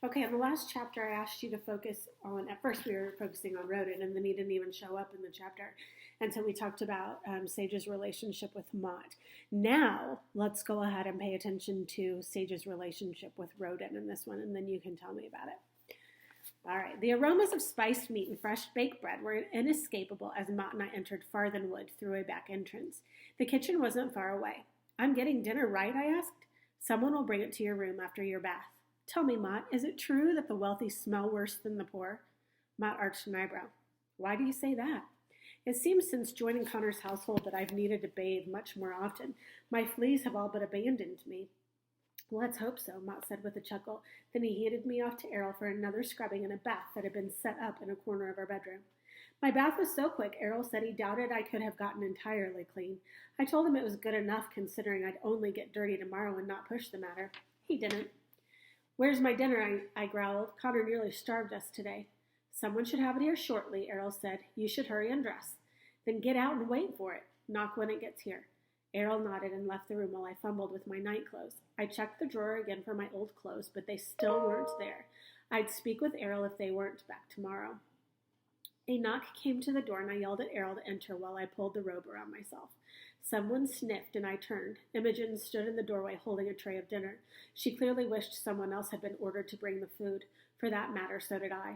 Okay, in the last chapter, I asked you to focus on, at first we were focusing on Roden, and then he didn't even show up in the chapter. And so we talked about Sage's relationship with Mott. Now, let's go ahead and pay attention to Sage's relationship with Roden in this one, and then you can tell me about it. All right, the aromas of spiced meat and fresh baked bread were inescapable as Mott and I entered Farthenwood through a back entrance. The kitchen wasn't far away. I'm getting dinner, right? I asked. Someone will bring it to your room after your bath. Tell me, Mott, is it true that the wealthy smell worse than the poor? Mott arched an eyebrow. Why do you say that? It seems since joining Connor's household that I've needed to bathe much more often. My fleas have all but abandoned me. Let's hope so, Mott said with a chuckle. Then he handed me off to Errol for another scrubbing and a bath that had been set up in a corner of our bedroom. My bath was so quick, Errol said he doubted I could have gotten entirely clean. I told him it was good enough considering I'd only get dirty tomorrow and not push the matter. He didn't. Where's my dinner? I growled. Connor nearly starved us today. Someone should have it here shortly, Errol said. You should hurry and dress. Then get out and wait for it. Knock when it gets here. Errol nodded and left the room while I fumbled with my night clothes. I checked the drawer again for my old clothes, but they still weren't there. I'd speak with Errol if they weren't back tomorrow. A knock came to the door, and I yelled at Errol to enter while I pulled the robe around myself. Someone sniffed, and I turned. Imogen stood in the doorway holding a tray of dinner. She clearly wished someone else had been ordered to bring the food. For that matter, so did I.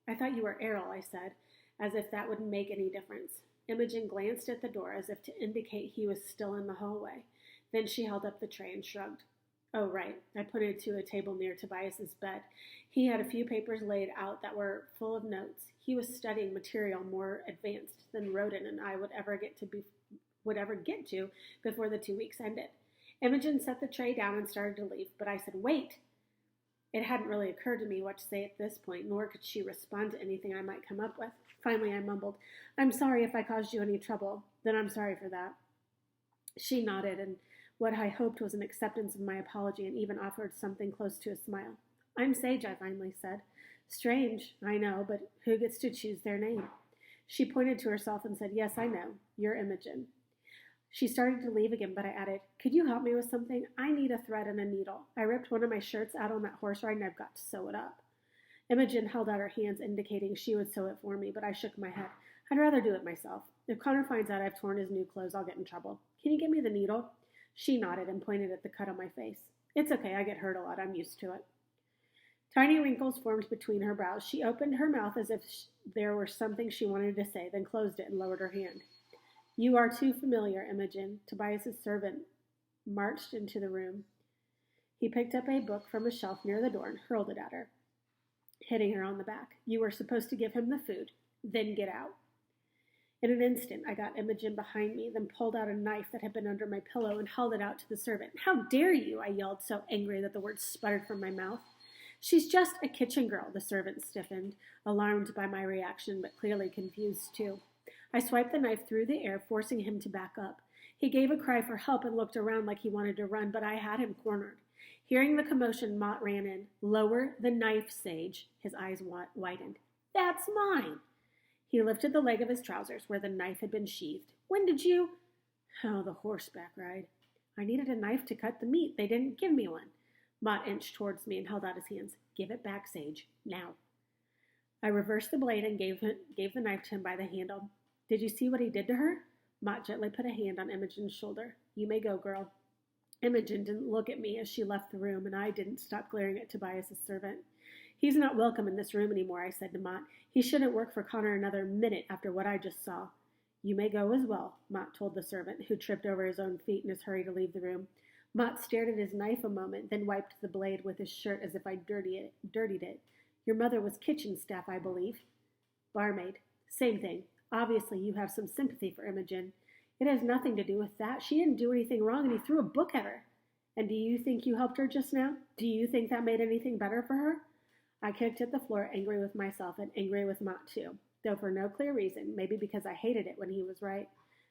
I thought you were Errol, I said, as if that wouldn't make any difference. Imogen glanced at the door as if to indicate he was still in the hallway. Then she held up the tray and shrugged. Oh, right. I pointed to a table near Tobias's bed. He had a few papers laid out that were full of notes. He was studying material more advanced than Roden and I would ever get to before the 2 weeks ended. Imogen set the tray down and started to leave, but I said, wait. It hadn't really occurred to me what to say at this point, nor could she respond to anything I might come up with. Finally, I mumbled, I'm sorry if I caused you any trouble. Then I'm sorry for that. She nodded, and what I hoped was an acceptance of my apology, and even offered something close to a smile. I'm Sage, I finally said. Strange, I know, but who gets to choose their name? She pointed to herself and said, Yes, I know. You're Imogen. She started to leave again, but I added, Could you help me with something? I need a thread and a needle. I ripped one of my shirts out on that horse ride, and I've got to sew it up. Imogen held out her hands, indicating she would sew it for me, but I shook my head. I'd rather do it myself. If Connor finds out I've torn his new clothes, I'll get in trouble. Can you get me the needle? She nodded and pointed at the cut on my face. It's okay, I get hurt a lot. I'm used to it. Tiny wrinkles formed between her brows. She opened her mouth as if there were something she wanted to say, then closed it and lowered her hand. You are too familiar, Imogen. Tobias's servant marched into the room. He picked up a book from a shelf near the door and hurled it at her, hitting her on the back. You were supposed to give him the food, then get out. In an instant, I got Imogen behind me, then pulled out a knife that had been under my pillow and held it out to the servant. How dare you, I yelled, so angry that the words sputtered from my mouth. She's just a kitchen girl, the servant stiffened, alarmed by my reaction, but clearly confused too. I swiped the knife through the air, forcing him to back up. He gave a cry for help and looked around like he wanted to run, but I had him cornered. Hearing the commotion, Mott ran in. Lower the knife, Sage. His eyes widened. That's mine. He lifted the leg of his trousers where the knife had been sheathed. When did you? Oh, the horseback ride. I needed a knife to cut the meat. They didn't give me one. Mott inched towards me and held out his hands. Give it back, Sage. Now. I reversed the blade and gave the knife to him by the handle. Did you see what he did to her? Mott gently put a hand on Imogen's shoulder. You may go, girl. Imogen didn't look at me as she left the room, and I didn't stop glaring at Tobias's servant. He's not welcome in this room anymore, I said to Mott. He shouldn't work for Connor another minute after what I just saw. You may go as well, Mott told the servant, who tripped over his own feet in his hurry to leave the room. Mott stared at his knife a moment, then wiped the blade with his shirt as if I'd dirtied it. Your mother was kitchen staff, I believe. Barmaid. Same thing. Obviously, you have some sympathy for Imogen. It has nothing to do with that. She didn't do anything wrong, and he threw a book at her. And do you think you helped her just now? Do you think that made anything better for her? I kicked at the floor, angry with myself and angry with Mott, too, though for no clear reason, maybe because I hated it when he was right.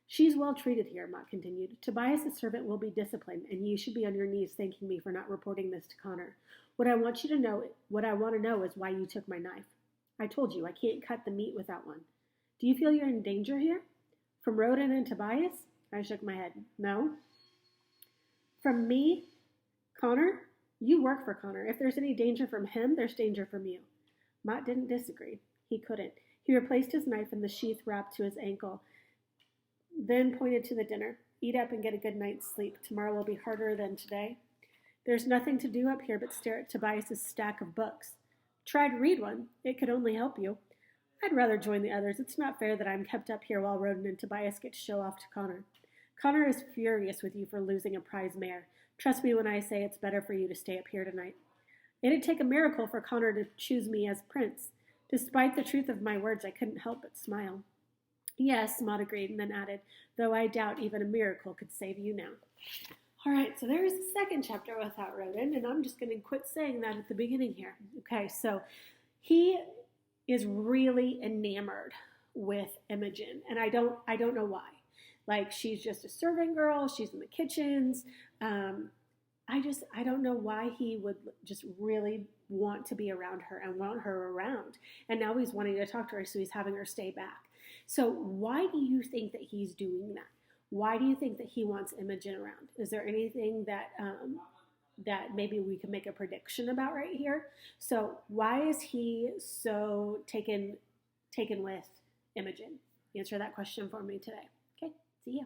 She's well treated here, Mott continued. Tobias's servant will be disciplined, and you should be on your knees thanking me for not reporting this to Connor. What I want to know is why you took my knife. I told you, I can't cut the meat without one. Do you feel you're in danger here? From Roden and Tobias? I shook my head. No. From me? Connor? You work for Connor. If there's any danger from him, there's danger from you. Mott didn't disagree. He couldn't. He replaced his knife in the sheath wrapped to his ankle, then pointed to the dinner. Eat up and get a good night's sleep. Tomorrow will be harder than today. There's nothing to do up here but stare at Tobias's stack of books. Try to read one. It could only help you. I'd rather join the others. It's not fair that I'm kept up here while Roden and Tobias get to show off to Connor. Connor is furious with you for losing a prize mare. Trust me when I say it's better for you to stay up here tonight. It'd take a miracle for Connor to choose me as prince. Despite the truth of my words, I couldn't help but smile. Yes, Maud agreed, and then added, though I doubt even a miracle could save you now. All right, so there's the second chapter without Roden, and I'm just going to quit saying that at the beginning here. Okay, so he is really enamored with Imogen, and I don't know why. Like, she's just a serving girl. She's in the kitchens. I don't know why he would just really want to be around her and want her around. And now he's wanting to talk to her, so he's having her stay back. So why do you think that he's doing that? Why do you think that he wants Imogen around? Is there anything that that maybe we can make a prediction about right here? So why is he so taken with Imogen? Answer that question for me today. Okay, see ya.